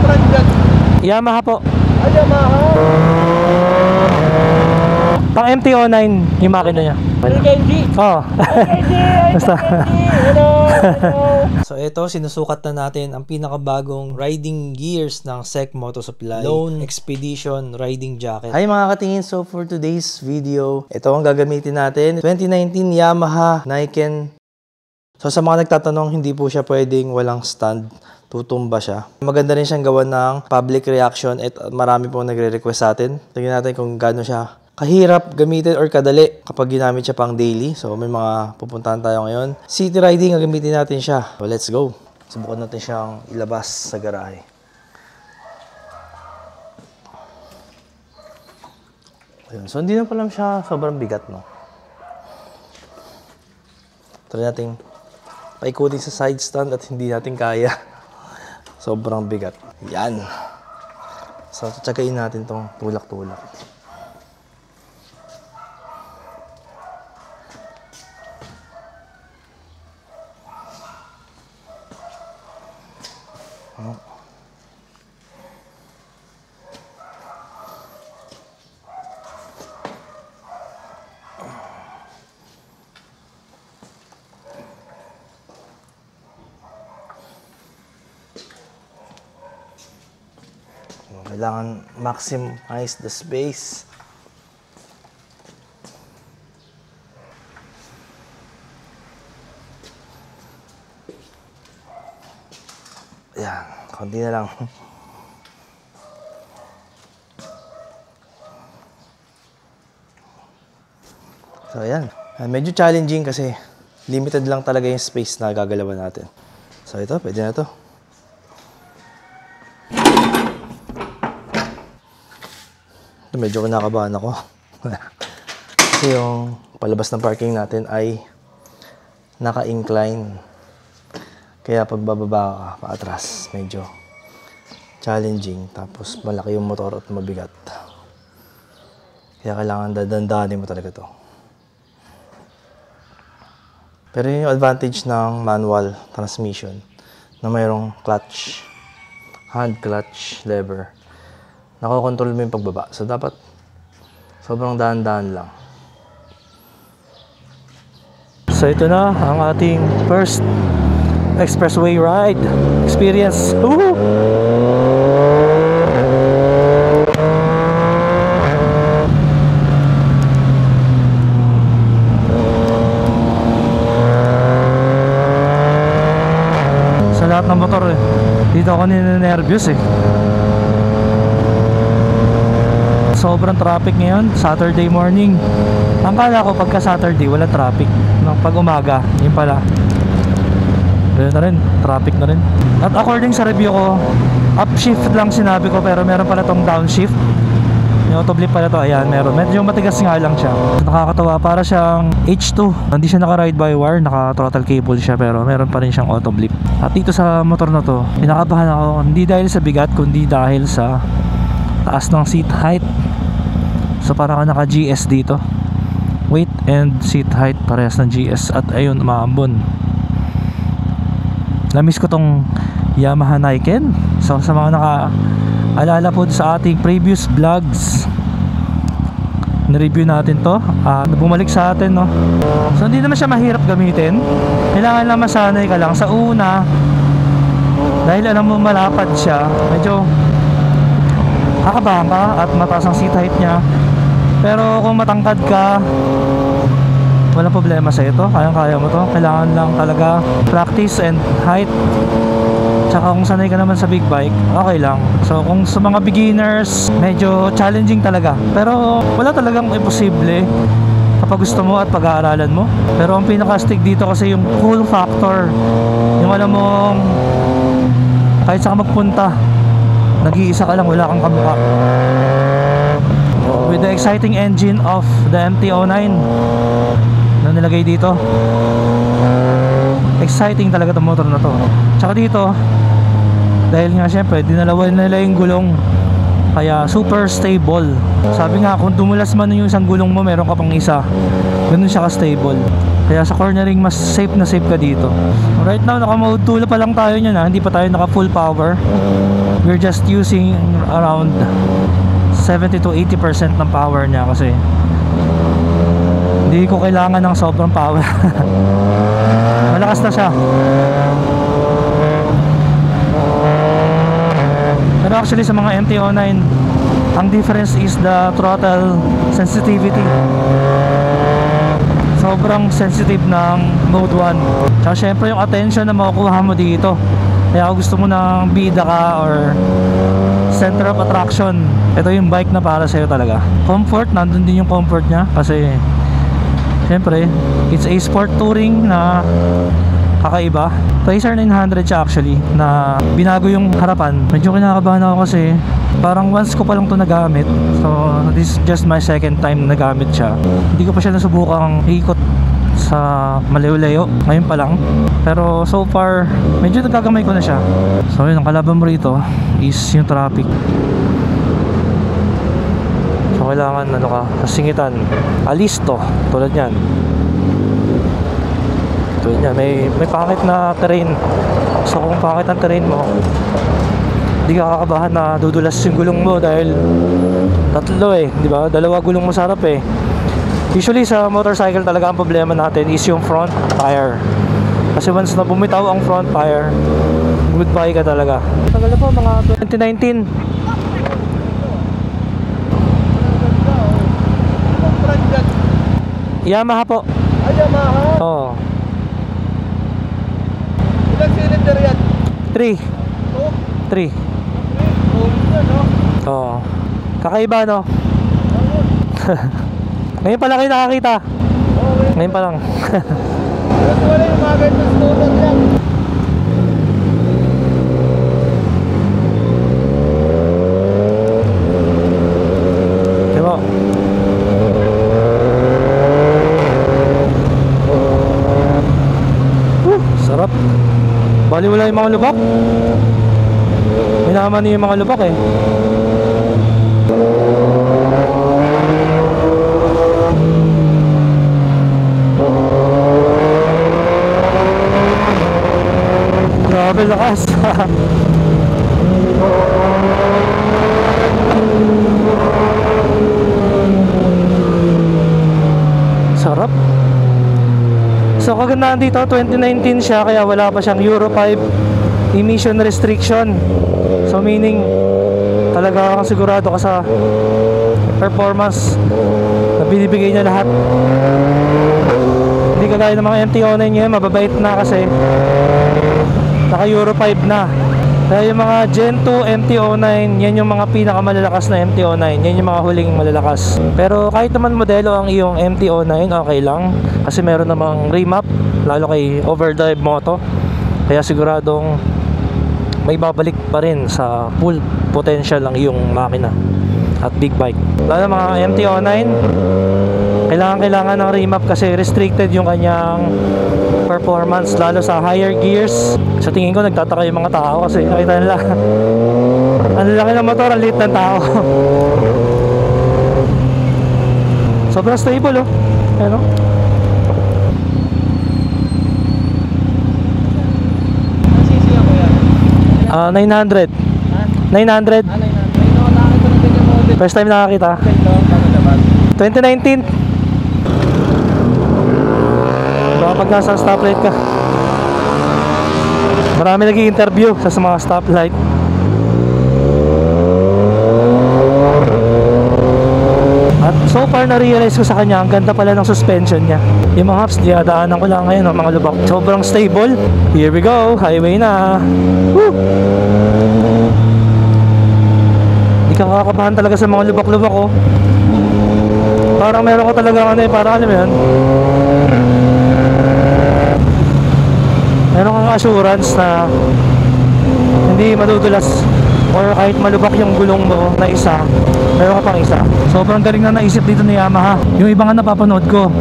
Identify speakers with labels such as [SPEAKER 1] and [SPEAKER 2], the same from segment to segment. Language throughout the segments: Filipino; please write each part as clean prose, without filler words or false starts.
[SPEAKER 1] brand yan?
[SPEAKER 2] Yamaha po.
[SPEAKER 1] Ay, Yamaha.
[SPEAKER 2] Pang MT-09 yung makina niya.
[SPEAKER 1] Kenji.
[SPEAKER 2] Oo.
[SPEAKER 1] Kenji.
[SPEAKER 2] Basta.
[SPEAKER 1] Hello.
[SPEAKER 2] So ito, sinusukat na natin ang pinakabagong riding gears ng SEC Moto Supply Lone Expedition Riding Jacket. Hi mga katingin, so for today's video, ito ang gagamitin natin. 2019 Yamaha Niken. So sa mga nagtatanong, hindi po siya pwedeng walang stand. Tutumba siya. Maganda rin siyang gawa ng public reaction at marami pong nagre-request sa atin. Tingnan natin kung gaano siya kahirap gamitin or kadali kapag ginamit siya pang daily. So may mga pupuntahan tayo ngayon. City riding, gagamitin natin siya. So let's go. Subukan natin siyang ilabas sa garahe. Ayun. So hindi na pala siya sobrang bigat, no? Try natin paikutin sa side stand at hindi natin kaya. Sobrang bigat. Yan. So tsagain natin tong tulak-tulak. Kailangan maximize the space. Ayan, konti na lang. So ayan, medyo challenging kasi limited lang talaga yung space na gagalawan natin. So ito, pwede na to. Medyo kinakabahan ako. Kasi yung palabas ng parking natin ay naka-incline. Kaya pag bababa ka paatras, medyo challenging. Tapos malaki yung motor at mabigat. Kaya kailangan dadandanin mo talaga to. Pero yun yung advantage ng manual transmission na mayroong clutch, hand clutch lever. Nakokontrol mo yung pagbaba. So, dapat sobrang dahan-dahan lang. So, ito na ang ating first expressway ride experience. Woohoo! Sa lahat ng motor dito ako ninenervyos sobrang traffic ngayon, Saturday morning. Ang kala ko pagka Saturday wala traffic. Pag umaga, yun pala. Ganun na rin, traffic na rin. At according sa review ko, upshift lang sinabi ko pero meron pala tong downshift. Yung autoblip pala to, ayan, meron. Medyo matigas nga lang siya. Nakakatawa, para siyang H2. Hindi siya naka-ride by wire, naka-throttle cable siya pero meron pa rin siyang autoblip. At dito sa motor na to, pinakabahan ako, hindi dahil sa bigat, kundi dahil sa taas ng seat height. So parang naka GS dito. Weight and seat height parehas ng GS. At ayun, umaambon. Namiss ko tong Yamaha Niken. So sa mga naka-alala po sa ating previous vlogs, na-review natin to. Bumalik sa atin, no? So hindi naman siya mahirap gamitin. Kailangan lang masanay ka lang. Sa una, dahil alam mo malapad siya, medyo kakabahan ka at mataas ang seat height niya. Pero kung matangkad ka, walang problema sa ito. Kayang-kaya mo to. Kailangan lang talaga practice and height. Tsaka kung sanay ka naman sa big bike, okay lang. So kung sa mga beginners, medyo challenging talaga. Pero wala talagang imposible kapag gusto mo at pag-aaralan mo. Pero ang pinaka-stick dito kasi yung cool factor. Yung alam mong kahit saan ka magpunta, nag-iisa ka lang, wala kang kamukha. With the exciting engine of the MT-09 na nilagay dito, exciting talaga itong motor na to. Tsaka dito, dahil nga syempre dinalawan nila yung gulong, kaya super stable. Sabi nga, kung dumulas man yung isang gulong mo, meron ka pang isa. Ganun siya ka-stable. Kaya sa cornering, mas safe na safe ka dito. Right now, naka-mode 2 pa lang tayo niyan, hindi pa tayo naka-full power. we're just using around 70 to 80% ng power niya kasi hindi ko kailangan ng sobrang power. Malakas na siya. Pero actually sa mga MT-09, ang difference is the throttle sensitivity. Sobrang sensitive ng mode 1. Tsaka syempre yung attention na makukuha mo dito. Kaya kung gusto mo ng bida ka or center of attraction, ito yung bike na para sa'yo talaga. Comfort, nandun din yung comfort nya kasi syempre it's a sport touring na kakaiba. Racer 900 siya actually, na binago yung harapan. Medyo kinakabahan ako kasi parang once ko pa lang to nagamit. So this is just my second time na nagamit siya. Hindi ko pa siya nasubukang ikot sa malayo-layo ngayon pa lang. Pero so far medyo nagagamay ko na siya. So yun, ang kalaban mo rito is yung traffic. So kailangan ano ka, kasingitan, alisto, tulad yan. Tulad yan, may pangit na terrain. So kung pangit ang terrain mo, hindi ka kakabahan na dudulas yung gulong mo dahil tatlo di ba? Dalawa gulong mo sa harap Usually sa motorcycle talaga ang problema natin is yung front tire. Kasi once na bumitaw ang front tire, goodbye ka talaga. Tagal na po, mga 2019. Yamaha po.
[SPEAKER 1] Yamaha?
[SPEAKER 2] Oo.
[SPEAKER 1] Ilang cylinder yan?
[SPEAKER 2] 3. 3. Oo. Kakaiba no? Ngayon pa lang kayo nakakita. Ngayon pa lang.
[SPEAKER 1] Wala yung mga ganyan scooter yan.
[SPEAKER 2] Diba? Sarap. Bali wala yung mga lubak. Minaman niyo yung mga lubak Grabe lakas. Sarap. So kagandahan dito, 2019 siya kaya wala pa siyang Euro 5 emission restriction. So meaning talaga kang sigurado ka sa performance na binibigay niya lahat. Hindi kagaya ng mga MT-09 ngayon, mababait na kasi naka Euro 5 na. Kaya yung mga Gen 2 MT-09, yan yung mga pinakamalalakas na MT-09. Yan yung mga huling malalakas. Pero kahit naman modelo ang iyong MT-09, okay lang. Kasi meron namang remap, lalo kay overdrive moto. Kaya siguradong may babalik pa rin sa full potential ang iyong makina at big bike. Lalo mga MT-09, kailangan ng remap kasi restricted yung kanyang performance, lalo sa higher gears. Sa tingin ko nagtataka yung mga tao kasi nakita nila ang laki ng motor, ang liit ng tao. Sobrang stable Ano?
[SPEAKER 1] Ang sisi ako yan?
[SPEAKER 2] 900. 900.
[SPEAKER 1] 900.
[SPEAKER 2] First time nakakita. 2019. Baka pag nasa stoplight ka, marami nag-i-interview sa mga stoplight. At so far na-realize ko sa kanya, ang ganda pala ng suspension niya. Yung mga hops, diadaanan ko lang ngayon mga lubak. Sobrang stable. Here we go, highway na. Woo! Di ka kakabahan talaga sa mga lubak-lubak Parang meron ko talaga parang alam mo yun, meron kang assurance na hindi madudulas or kahit malubak yung gulong mo na isa, meron ka pang isa. Sobrang galing na naisip dito ni Yamaha. Yung iba nga napapanood ko,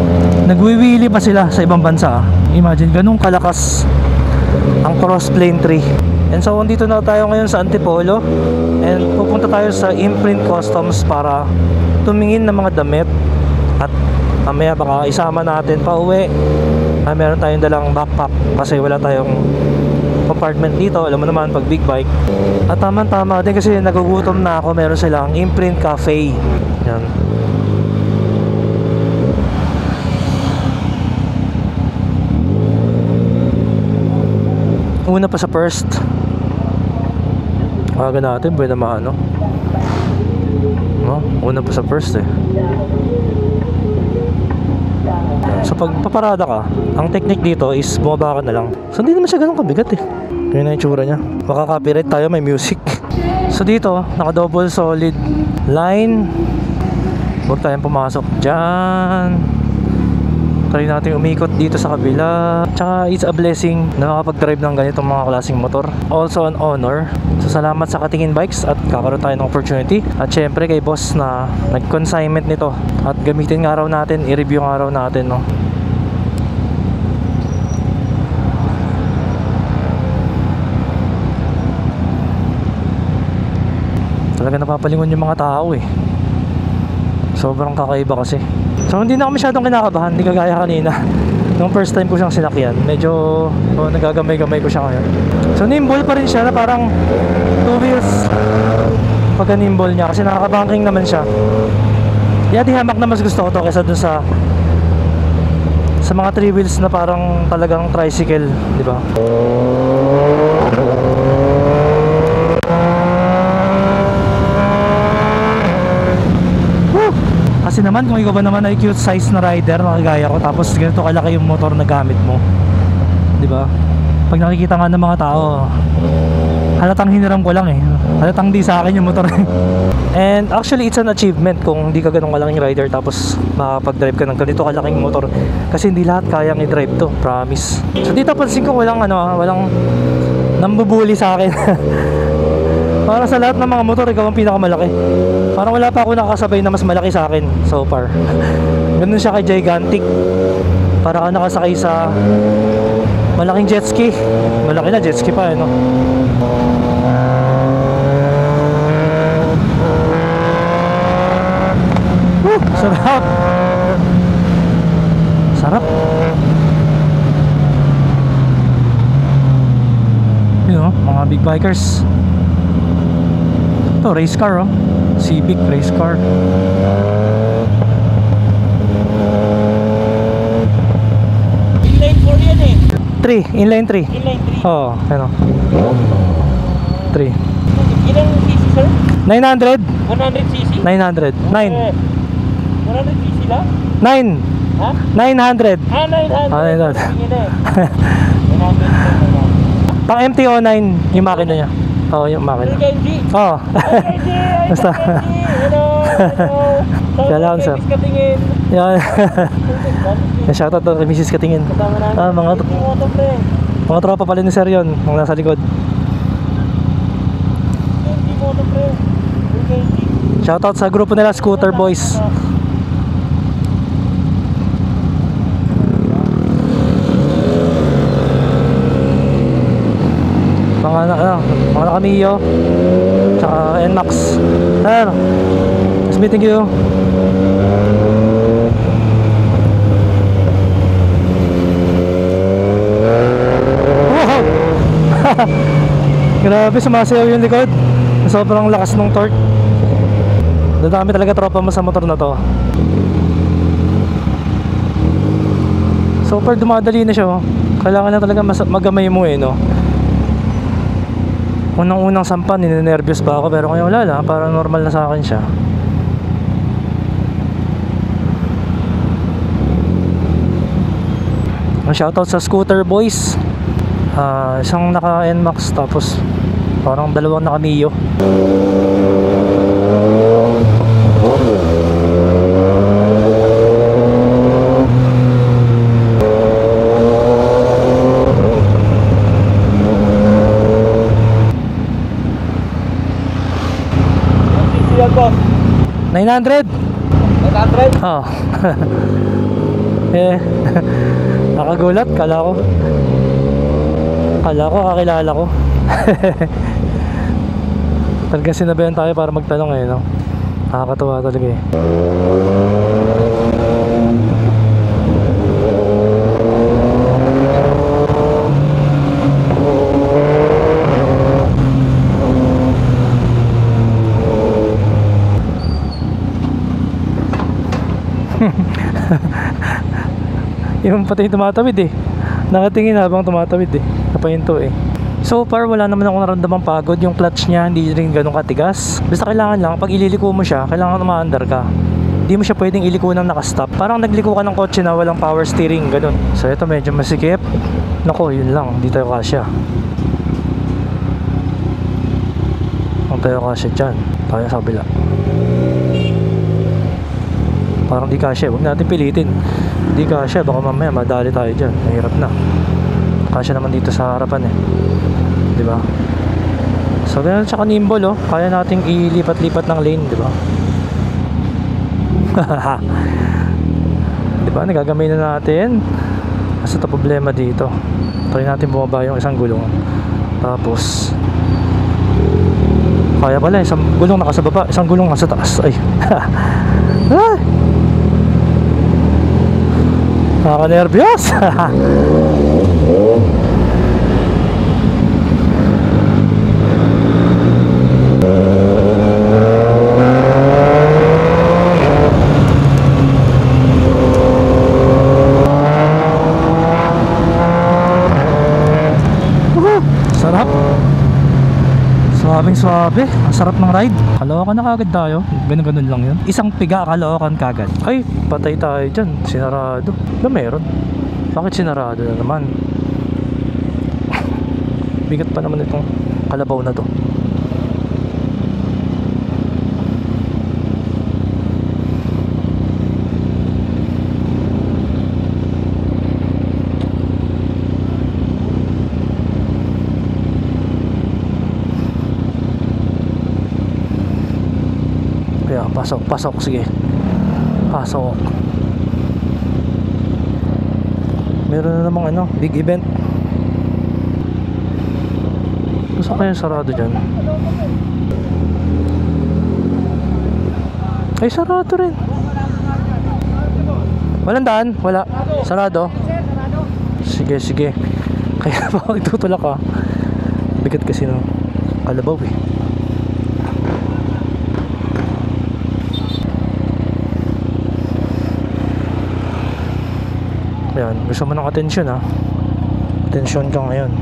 [SPEAKER 2] nagwiwili pa sila sa ibang bansa. Imagine, ganun kalakas ang crossplane 3. And so, dito na tayo ngayon sa Antipolo and pupunta tayo sa Imprint Customs para tumingin ng mga damit at mamaya baka isama natin pa uwi. Meron tayong dalang backpack kasi wala tayong compartment dito. Alam mo naman pag big bike. At tama din kasi nagugutom na ako. Meron silang Imprint Cafe. Yan. Una pa sa first. Aga natin, buwan na maano. No? Una pa sa first eh. So pag paparada ka, ang technique dito is bumaba ka na lang. So hindi naman siya ganun kabigat eh. Kaya na yung tsura niya. Baka copyright tayo, may music. So dito, naka double solid line. Huwag tayong pumasok dyan. Try natin umikot dito sa kabila. Tsaka it's a blessing na makapag-drive ng ganitong mga klaseng motor. Also an honor. So salamat sa Katingin Bikes at kakaroon tayo ng opportunity. At syempre kay boss na nag-consignment nito. At gamitin nga raw natin, i-review nga raw natin, no. Talaga napapalingon yung mga tao eh. Sobrang kakaiba kasi. So hindi na ako masyadong kinakabahan, hindi kagaya kanina. Nung first time ko siyang sinakyan, medyo nagagamay-gamay ko siya ngayon. So nimble pa rin siya na parang 2 wheels pagka nimble niya kasi nakaka-banking naman siya. Di hamak na mas gusto ko to kaysa dun sa mga 3 wheels na parang talagang tricycle, di ba? Kasi naman kung ikaw ba naman ay cute size na rider na kagaya ko tapos ganito kalaki yung motor na gamit mo, di ba? Pag nakikita nga ng mga tao, halatang hiniram ko lang eh, halatang di sa akin yung motor. And actually it's an achievement kung hindi ka ganun kalaking rider tapos makapag-drive ka ng ganito kalaking motor kasi hindi lahat kayang i-drive to, promise. So dito pansin ko walang nambubuli sa akin. Para sa lahat ng mga motor, ikaw ang pinakamalaki. Parang wala pa ako nakakasabay na mas malaki sa akin so far. Ganun siya kay Gigantic. Para ka nakasakay sa malaking jet ski. Malaki na jet ski pa, no? Sarap! Sarap! Yun, mga big bikers. Ito, race car, oh. Civic race car.
[SPEAKER 1] Inline 4 yan eh.
[SPEAKER 2] 3, inline 3.
[SPEAKER 1] Inline 3.
[SPEAKER 2] Oo, ano. 3.
[SPEAKER 1] Ilang cc sir?
[SPEAKER 2] 900?
[SPEAKER 1] 100cc?
[SPEAKER 2] 900. 9.
[SPEAKER 1] 100cc lang?
[SPEAKER 2] 9.
[SPEAKER 1] Ha?
[SPEAKER 2] 900.
[SPEAKER 1] 900.
[SPEAKER 2] 900.
[SPEAKER 1] Tingin na eh. 100.
[SPEAKER 2] Pang MT-09 yung makina niya. Oo, yung makina.
[SPEAKER 1] Kenji.
[SPEAKER 2] Oo. Basta.
[SPEAKER 1] Hello.
[SPEAKER 2] Kaya lang, sir.
[SPEAKER 1] Katingin.
[SPEAKER 2] Yan. Shoutout to kay Mrs. Katingin. Mga tropa pala ni sir yun, mga nasa likod. Shoutout sa grupo nila, Scooter Boys. Mga Camillo tsaka NMAX. Nice meeting you. Wow! Grabe, sumasayaw yung likod. Sobrang lakas ng torque. Dadami talaga tropa mo sa motor na to. So far dumadali na siya, oh. Kailangan na talaga magamay mo eh, no? Unang-unang sampan, ninenervyos pa ako pero ngayon wala lang, parang normal na sa akin siya. Shoutout sa Scooter Boys. Isang naka NMAX tapos parang dalawang naka Mio.
[SPEAKER 1] Boss.
[SPEAKER 2] 900?
[SPEAKER 1] 900?
[SPEAKER 2] Oo. Nakagulat, kala ko kakilala ko. Talagang sinabayan tayo para magtanong eh, no? Nakakatawa talaga eh. Yung pati tumatawid eh. Nakatingin habang tumatawid eh. Napahinto eh. So far wala naman akong naramdamang pagod. Yung clutch niya hindi rin ganun katigas. Basta kailangan lang pag ililiko mo siya, kailangan umaandar ka. Hindi mo siya pwedeng iliko ng nakastop. Parang nagliko ka ng kotse na walang power steering, ganun. So ito medyo masikip. Nako, yun lang, hindi tayo kasya. Kung tayo kasya dyan, tayo sa kabila. Parang di kasya, huwag natin pilitin. Di kasya, baka mamaya madali tayo dyan. Mahirap na. Kasya naman dito sa harapan eh. Diba? So ganyan siya kanimble oh. Kaya nating ilipat-lipat ng lane, diba? Diba, nagagamay na natin. Kasi ito problema dito. Try natin bumaba yung isang gulong. Tapos kaya pala, isang gulong nasa baba, isang gulong nasa taas. Ay. Ah! Nakaka-nervyos. Sarap. Swabing swabe. Ang sarap ng ride. Caloocan na kagad tayo. Ganun-ganun lang yun. Isang piga Caloocan kagad. Ay, patay tayo dyan. Sinarado. Na meron. Bakit sinarado na naman? Bigat pa naman itong kalabaw na to. Kaya pasok, sige. Pasok. Meron na namang ano, big event. Gusto kaya sarado dyan? Ay, sarado rin. Walang daan? Wala. Sarado? Sige, sige. Kaya bakit tutulak ka? Bigat kasi ng kalabaw eh. Ayan, gusto mo ng atensyon ha. Atensyon ka ngayon.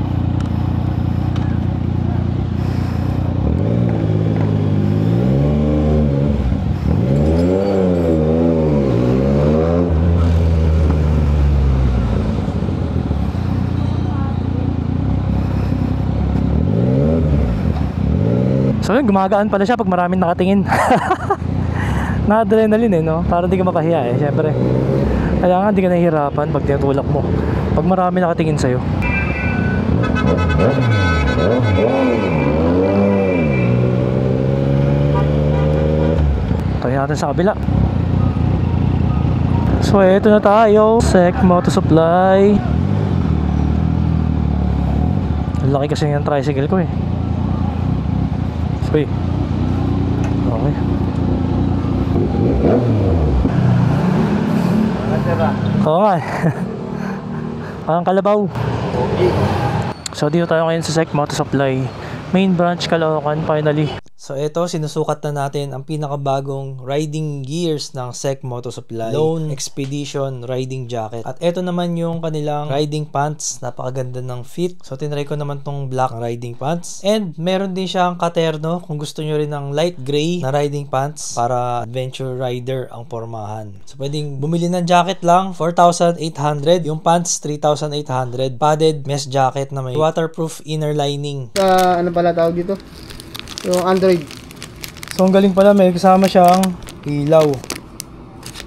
[SPEAKER 2] So yun, gumagaan pala siya pag maraming nakatingin. Na-adrenaline eh, no? Para di ka mapahiya eh, syempre. Kaya nga, di ka nahihirapan pag tinutulak mo. Pag marami nakatingin sa'yo. Tayo natin sa kabila. So, eto na tayo. Sec Moto Supply. Laki kasi yung tricycle ko eh. So, okay. Oo nga. Parang kalabaw.
[SPEAKER 1] Okay.
[SPEAKER 2] So dito tayo ngayon sa Sec Moto Supply, main branch Caloocan finally. So ito, sinusukat na natin ang pinakabagong riding gears ng Sec Moto Supply, Lone Expedition Riding Jacket. At ito naman yung kanilang riding pants, napakaganda ng fit. So tinry ko naman tong black riding pants. And meron din siyang katerno kung gusto nyo rin ng light gray na riding pants para adventure rider ang pormahan. So pwedeng bumili ng jacket lang, 4,800. Yung pants, 3,800. Padded mesh jacket na may waterproof inner lining.
[SPEAKER 1] Ano pala tawag dito? Yung Android.
[SPEAKER 2] So ang galing pala, may kasama siyang ilaw.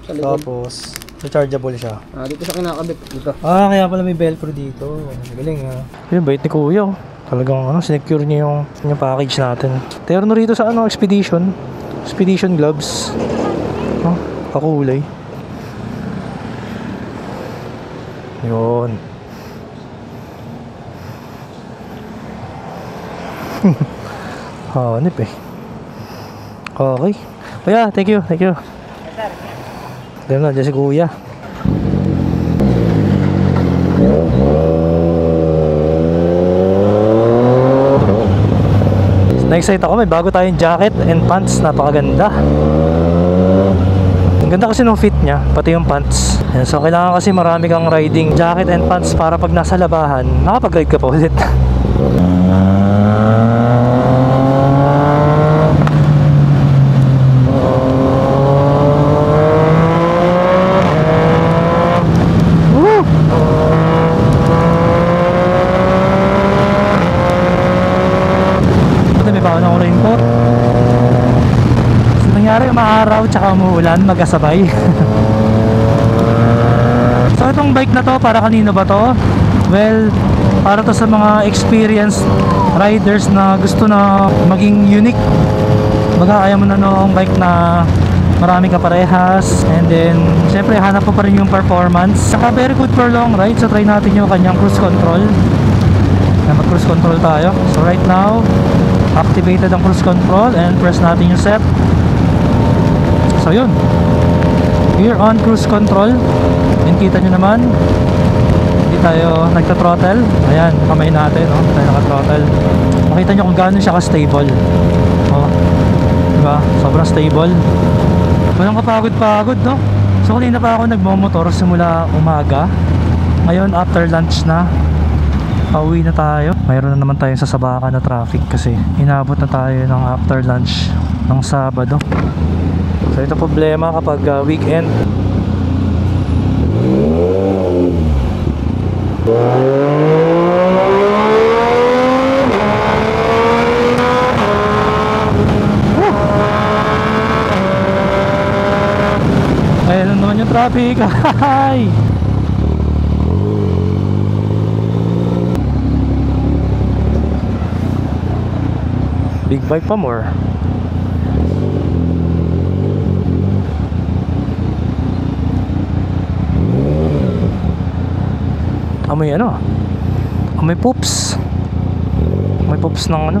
[SPEAKER 1] Sa likod.
[SPEAKER 2] Tapos rechargeable siya.
[SPEAKER 1] Dito sa kinakabit. Dito.
[SPEAKER 2] Kaya pala may velcro dito. Galing ha. Yun, bait ni Kuya. Talagang sinecure niya yung package natin. Terno rito sa Expedition. Expedition gloves. Kakulay. Yun. Hanip eh. Okay. Kuya, thank you. Dito na, dyan si Kuya. Na-excite ako, may bago tayong jacket and pants, napakaganda. Ang ganda kasi ng fit niya, pati yung pants. Ayan, so kailangan kasi marami kang riding jacket and pants para pag nasa labahan, nakapag-ride ka pa ulit. May baon akong raincoat. So nangyari, maaraw tsaka umuulan, magkasabay. So itong bike na to, para kanino ba to? Well, para to sa mga experienced riders na gusto na maging unique. Baga ayaw mo na noong bike na marami ka parehas, and then syempre hanap mo pa rin yung performance. Saka very good for long ride. So try natin yung kanyang cruise control. Mag cruise control tayo. So right now activated ang cruise control, and press natin yung set. So yun, we're on cruise control, and kita nyo naman hindi tayo nagta-throttle. Ayan, kamay natin, no? Hindi tayo naka-throttle. Makita nyo kung gaano siya ka-stable. Oh, diba? Sobrang stable. Walang kapagod-pagod, no? So kanina pa ako nagmomotor simula umaga. Ngayon after lunch na, pauwi na tayo. Mayroon na naman tayong sasabakan na traffic kasi inabot na tayo ng after lunch ng Sabado. So ito problema kapag weekend. Ayun naman yung traffic. Hi! Big bike pa more. Amoy ano? Amoy poops. Amoy poops ng ano?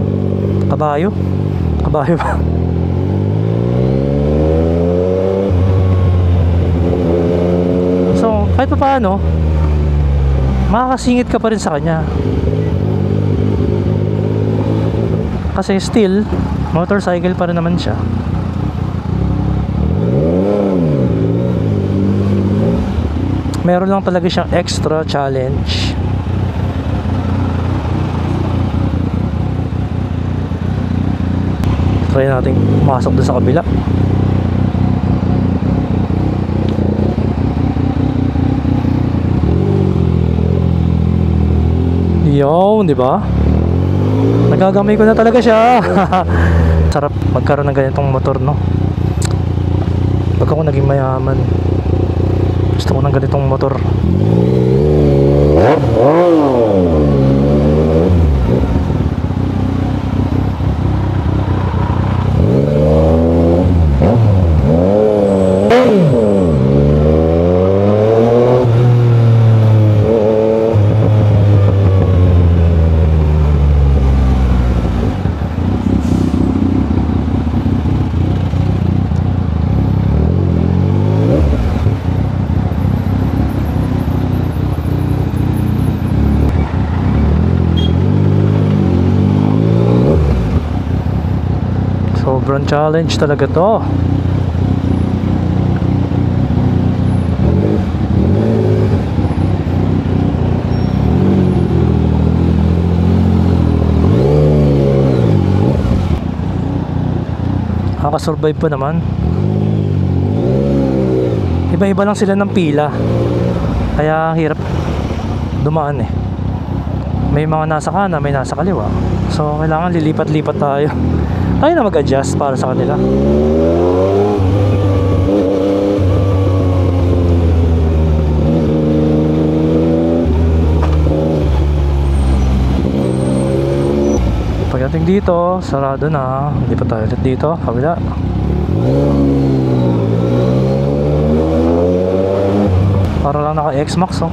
[SPEAKER 2] Kabayo. Kabayo ba? So kahit pa paano, makakasingit ka pa rin sa kanya. Kasi still, motorcycle pa rin naman siya. Meron lang talaga siyang extra challenge. Try natin pumasok doon sa kabila. Yo, di ba? Nagagamay ko na talaga siya. Sarap magkaroon ng ganitong motor, no? Pag ako naging mayaman, gusto ko ng ganitong motor. Sobrang challenge talaga to. Nakaka-survive pa naman. Iba-iba lang sila ng pila, kaya hirap dumaan eh. May mga nasa kanan, may nasa kaliwa. So kailangan lilipat-lipat tayo. Tayo na mag-adjust para sa kanila. Pagdating dito, sarado na. Hindi pa tayo ulit dito, kabila. Para lang naka X-Max, oh.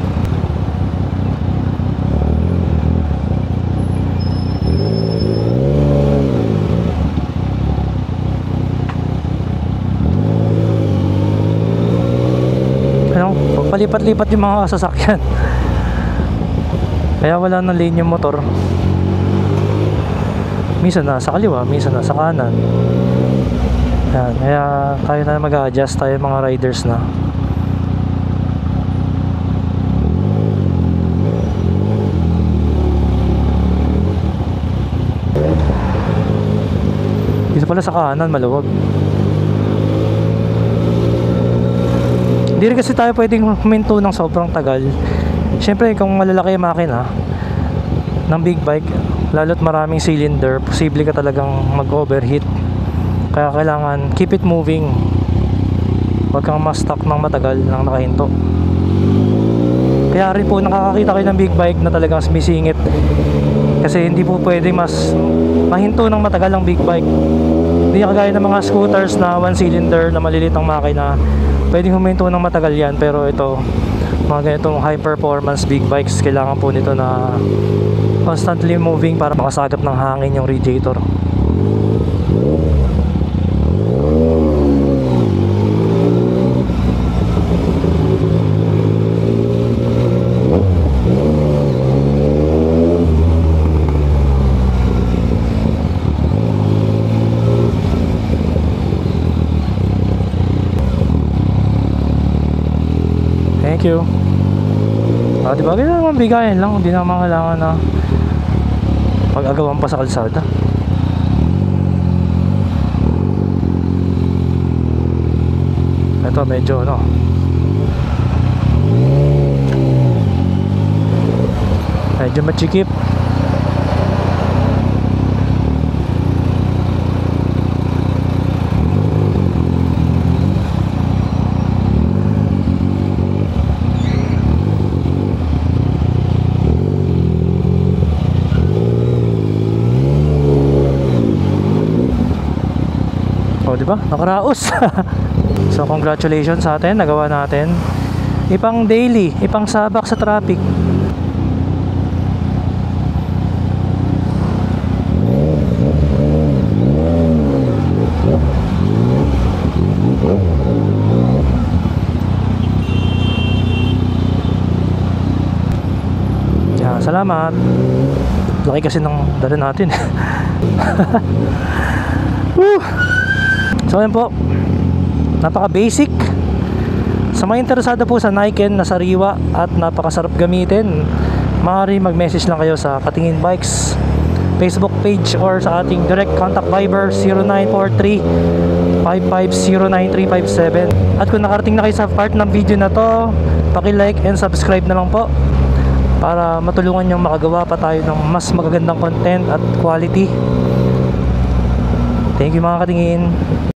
[SPEAKER 2] Palipat-lipat yung mga sasakyan. Kaya wala nang lane yung motor. Minsan nasa kaliwa, minsan nasa kanan. Yan, kaya tayo na mag-a-adjust, tayo mga riders na. Dito pala sa kanan maluwag. Hindi rin kasi tayo pwedeng huminto ng sobrang tagal. Siyempre kung malalaki yung makina ng big bike, lalo't maraming cylinder, posible ka talagang mag-overheat. Kaya kailangan keep it moving. Huwag kang ma-stuck ng matagal nang nakahinto. Kaya rin po nakakakita kayo ng big bike na talagang sumisingit. Kasi hindi po pwedeng mas mahinto ng matagal ang big bike. Hindi kagaya ng mga scooters na one cylinder na maliliit ang makina. Pwedeng huminto ng matagal yan. Pero ito, mga ganitong high performance big bikes, kailangan po nito na constantly moving para makasagap ng hangin yung radiator. Thank you. Diba? Ganyan naman bigayan lang. Hindi naman kailangan na pag-agawan pa sa kalsada. Ito medyo ano, medyo machikip. O, diba? Nakaraos. So, congratulations sa atin. Nagawa natin. Ipang daily, ipang sabak sa traffic. Yan, salamat. Laki kasi ng dala natin. Woo! So ayan po, napaka basic. Sa mga interesado po sa Niken na sariwa at napakasarap gamitin, maaari mag-message lang kayo sa Katingin Bikes Facebook page or sa ating direct contact Viber 0943-5509357. At kung nakarating na kayo sa part ng video na to, paki-like and subscribe na lang po para matulungan nyo makagawa pa tayo ng mas magagandang content at quality. Thank you mga katingin.